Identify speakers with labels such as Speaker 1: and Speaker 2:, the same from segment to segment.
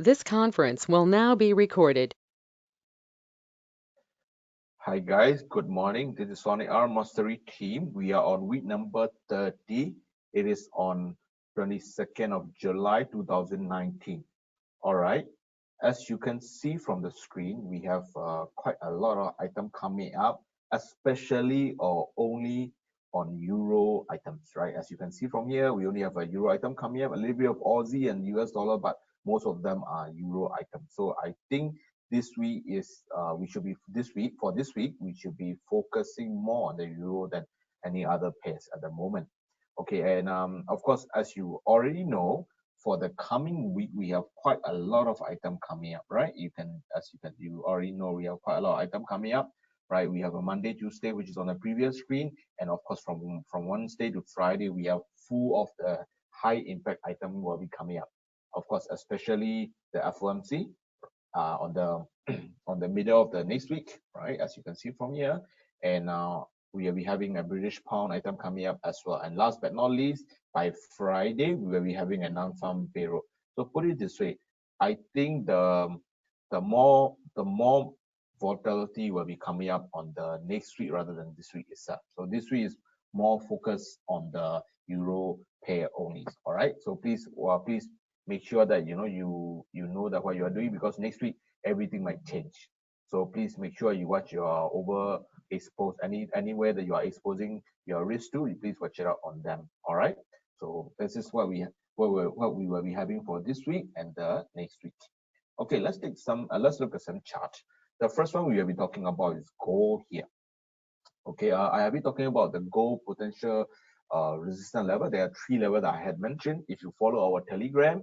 Speaker 1: This conference will now be recorded.
Speaker 2: Hi guys, good morning. This is SonicR Mastery team. We are on week number 30. It is on 22nd of July 2019. All right. As you can see from the screen, we have quite a lot of items coming up, especially or only on euro items, right? As you can see from here, we only have a euro item coming up, a little bit of Aussie and US dollar, but most of them are euro items. So I think this week is we should be this week we should be focusing more on the euro than any other pairs at the moment. Okay, and of course, as you already know, for the coming week, we have quite a lot of item coming up, right? You already know, we have quite a lot of item coming up, right? We have a Monday, Tuesday, which is on the previous screen, and of course, from Wednesday to Friday, we have full of the high impact item will be coming up. Of course, especially the FOMC on the on the middle of the next week, right? As you can see from here, and we will be having a British pound item coming up as well. And last but not least, by Friday, we will be having a non-farm payroll. So put it this way, I think the more volatility will be coming up on the next week rather than this week itself. So this week is more focused on the euro pair only. All right. So please make sure that you know that what you are doing, because next week everything might change. So please make sure you watch your overexposed anywhere that you are exposing your risk to. Please watch it out on them. All right. So this is what we will be having for this week and the next week. Okay, let's look at some charts. The first one we will be talking about is gold here. Okay, I have been talking about the gold potential resistance level. There are three levels that I had mentioned. If you follow our Telegram,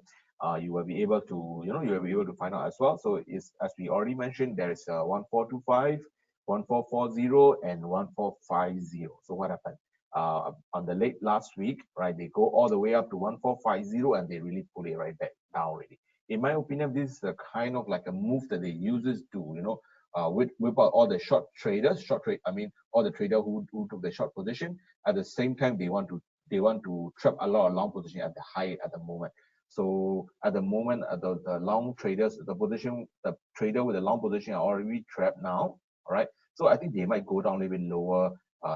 Speaker 2: you will be able to, you will be able to find out as well. So it's, as we already mentioned, there is 1425, 1440, and 1450. So what happened? On the late last week, right? They go all the way up to 1450, and they really pull it right back down already. In my opinion, this is a kind of like a move that they uses to, with all the short traders, I mean, all the trader who took the short position. At the same time, they want to trap a lot of long position at the high at the moment. So at the moment, the long traders, the trader with the long position are already trapped now. All right. So I think they might go down a little bit lower,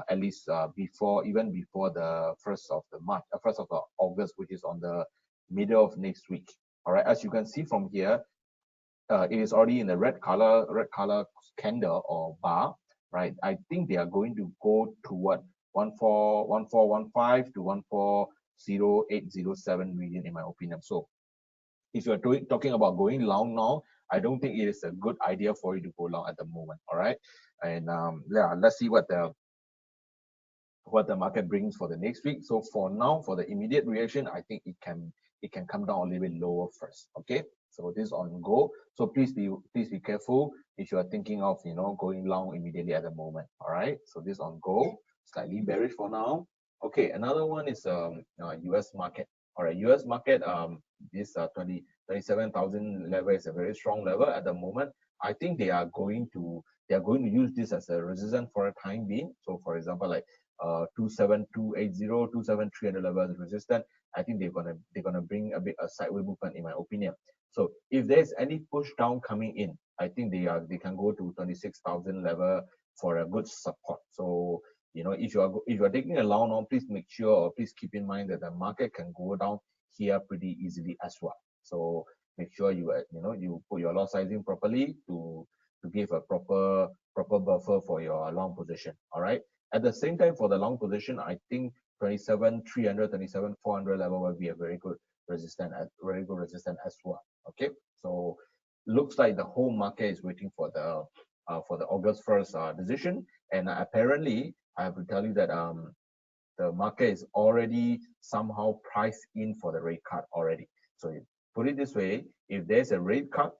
Speaker 2: at least before the first of August, which is on the middle of next week. All right. As you can see from here, it is already in the red color candle or bar, right? I think they are going to go toward 1415 to 140807 region, in my opinion. So if you're talking about going long now, I don't think it is a good idea for you to go long at the moment. All right. And yeah, let's see what the market brings for the next week. So for now, for the immediate reaction, I think it can come down a little bit lower first. Okay. So this is on go. So please be careful if you are thinking of going long immediately at the moment. All right. So this is on go, slightly bearish for now. Okay. Another one is US market. All right. US market, this 27,000 level is a very strong level at the moment. I think they are going to use this as a resistance for a time being. So for example, like 27280, 27300 levels resistance. I think they're gonna bring a bit a sideways movement, in my opinion. So if there's any push down coming in, I think they can go to 26,000 level for a good support. So if you are taking a long on, please make sure, or please keep in mind that the market can go down here pretty easily as well. So make sure you put your loss sizing properly to give a proper buffer for your long position. All right. At the same time, for the long position, I think 27,300, 27,400 level will be a very good resistance as well. Okay, so looks like the whole market is waiting for the August 1st decision, and apparently I have to tell you that the market is already somehow priced in for the rate cut already. So put it this way, if there's a rate cut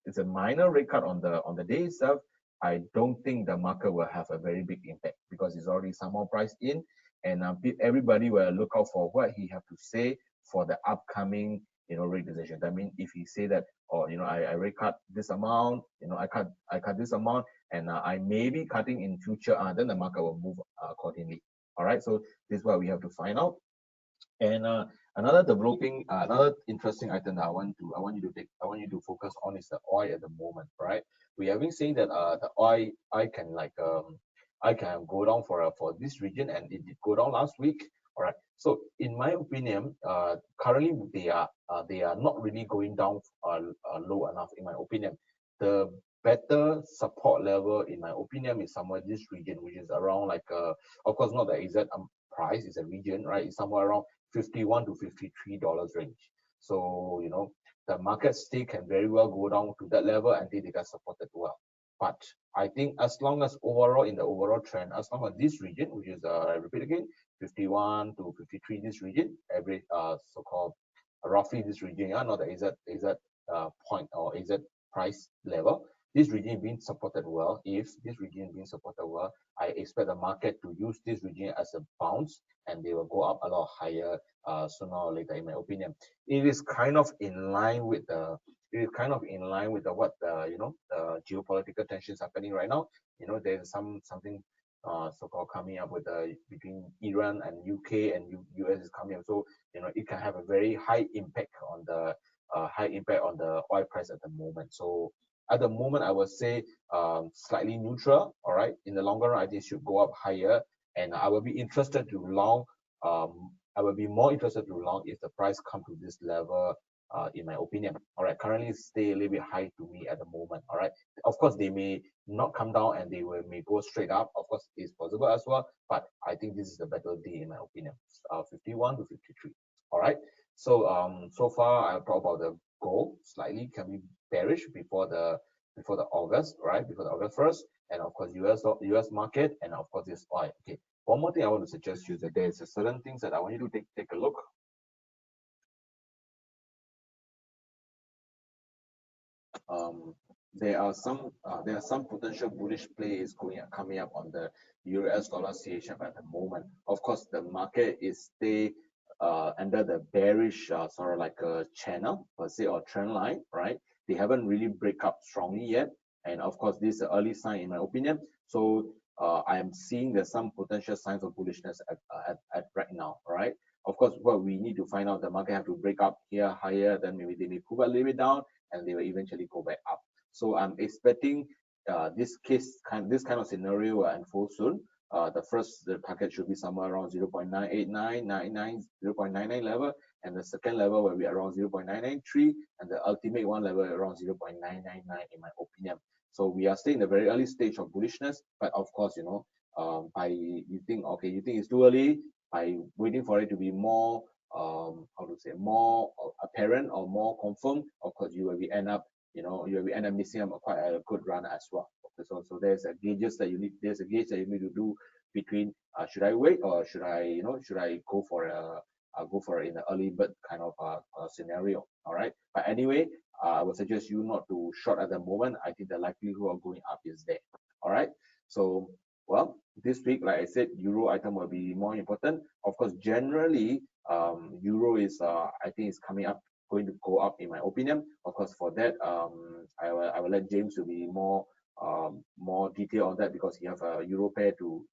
Speaker 2: it's a minor rate cut on the day itself, I don't think the market will have a very big impact, because it's already somehow priced in, and everybody will look out for what he have to say for the upcoming rate decision. That means if he say that, I rate cut this amount, I cut this amount, and I may be cutting in future, then the market will move accordingly. All right, so this is what we have to find out. And another interesting item that I want you to focus on is the oil at the moment, right? We have been saying that the oil can go down for this region, and it did go down last week. All right. So in my opinion, currently they are not really going down low enough. In my opinion, the better support level, in my opinion, is somewhere this region, which is around like of course not the exact price, is a region, right? It's somewhere around $51 to $53 range. So the market still can very well go down to that level until they get supported well. But I think as long as overall in the overall trend, as long as this region, which is I repeat again, 51 to 53, this region, every so-called roughly this region, not the exact point or exact price level. This region being supported well. If this region being supported well, I expect the market to use this region as a bounce, and they will go up a lot higher sooner or later. In my opinion, it is kind of in line with the what the geopolitical tensions happening right now. There's something so-called coming up with between Iran and UK and US is coming up. So it can have a very high impact on the oil price at the moment. So at the moment, I would say slightly neutral. All right. In the longer run, I think it should go up higher, and I will be interested to long. I will be more interested to long if the price come to this level. In my opinion, all right. Currently, stay a little bit high to me at the moment. All right. Of course, they may not come down and may go straight up. Of course, it's possible as well. But I think this is the better deal in my opinion. 51 to 53. All right. So so far I've talked about the gold slightly can be bearish before the August, right? Before the August 1st, and of course US market, and of course this oil. Okay. One more thing I want to suggest you that there's certain things that I want you to take a look. There are some potential bullish plays coming up on the US dollar CHF at the moment. Of course, the market is stay under the bearish sort of like a channel per se, or trend line, right? They haven't really break up strongly yet, and of course, this is an early sign in my opinion. So I am seeing there's some potential signs of bullishness at right now, right? Of course, what we need to find out, the market have to break up here higher, then maybe they may pull back a little bit down, and they will eventually go back up. So I'm expecting this kind of scenario will unfold soon. The target should be somewhere around 0.98999, 0.99 level, and the second level will be around 0.993, and the ultimate one level around 0.999 in my opinion. So we are still in the very early stage of bullishness, but of course, by you think it's too early, by waiting for it to be more more apparent or more confirmed, of course you will end up missing out quite a good run as well. Okay, so there's a gauge that you need to do between should I wait, or should I go for in the early bird kind of scenario. All right, but anyway, I would suggest you not to short at the moment. I think the likelihood of going up is there. All right, so well, this week, like I said, euro item will be more important. Of course, generally, euro is I think is going to go up in my opinion. Of course, for that, I will let James to be more detail on that, because he have a euro pair to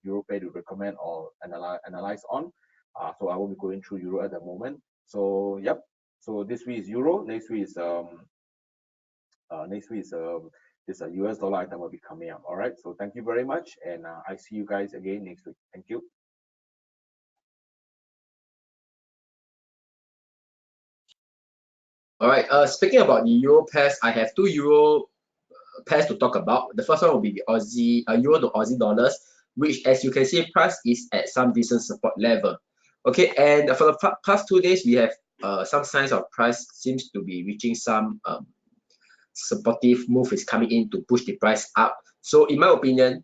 Speaker 2: recommend or analyze on. So I won't be going through euro at the moment. So yep. So this week is euro. Next week is this US dollar item will be coming up. All right. So thank you very much, and I see you guys again next week. Thank you.
Speaker 3: All right. Speaking about the euro pairs, I have two euro pairs to talk about. The first one will be the euro to Aussie dollars, which, as you can see, price is at some decent support level. Okay, and for the past 2 days, we have some signs of price seems to be reaching some supportive move is coming in to push the price up. So in my opinion,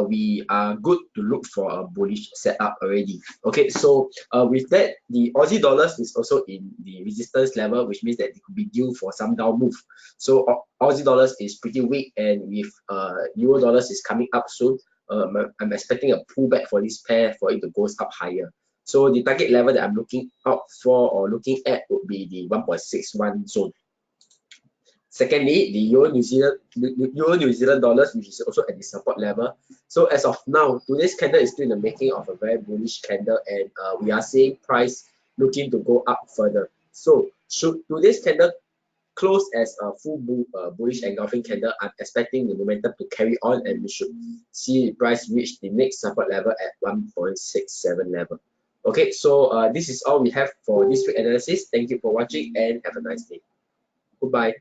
Speaker 3: we are good to look for a bullish setup already. Okay, so with that, the Aussie dollars is also in the resistance level, which means that it could be due for some down move. So Aussie dollars is pretty weak, and with euro dollars is coming up soon, I'm expecting a pullback for this pair for it to go up higher. So the target level that I'm looking out for or looking at would be the 1.61 zone. Secondly, the Euro New Zealand dollars, which is also at the support level. So as of now, today's candle is still in the making of a very bullish candle, and we are seeing price looking to go up further. So should today's candle close as a full bullish engulfing candle, I'm expecting the momentum to carry on, and we should see the price reach the next support level at 1.67 level. Okay, so this is all we have for this week analysis. Thank you for watching and have a nice day. Goodbye.